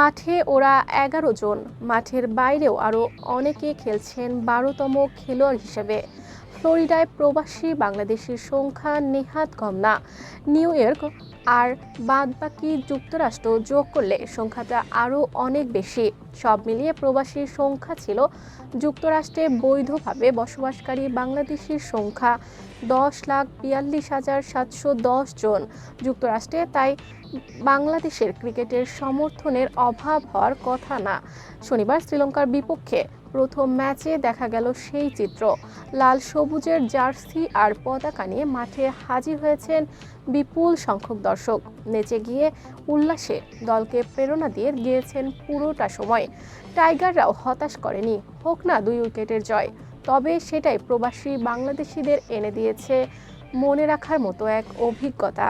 মাঠে ওরা ১১ জন, মাঠের বাইরেও আরও অনেকে খেলছেন ১২তম খেলোয়াড় হিসেবে। ফ্লোরিডায় প্রবাসী বাংলাদেশির সংখ্যা নেহাত কম না। নিউ ইয়র্ক আর বাদবাকি যুক্তরাষ্ট্র যোগ করলে সংখ্যাটা আরও অনেক বেশি। সব মিলিয়ে প্রবাসীর সংখ্যা ছিল যুক্তরাষ্ট্রে বৈধভাবে বসবাসকারী বাংলাদেশির সংখ্যা ১০,৪২,৭১০ জন। যুক্তরাষ্ট্রে তাই বাংলাদেশের ক্রিকেটের সমর্থনের অভাব হওয়ার কথা না। শনিবার শ্রীলঙ্কার বিপক্ষে প্রথম ম্যাচে দেখা গেল সেই চিত্র। লাল সবুজের জার্সি আর পতাকা নিয়ে মাঠে হাজির হয়েছেন বিপুল সংখ্যক দর্শক। নেচে গিয়ে উল্লাসে দলকে প্রেরণা দিয়ে গিয়েছেন পুরোটা সময়। টাইগাররাও হতাশ করেনি, হোক না ২ উইকেটের জয়, তবে সেটাই প্রবাসী বাংলাদেশিদের এনে দিয়েছে মনে রাখার মতো এক অভিজ্ঞতা।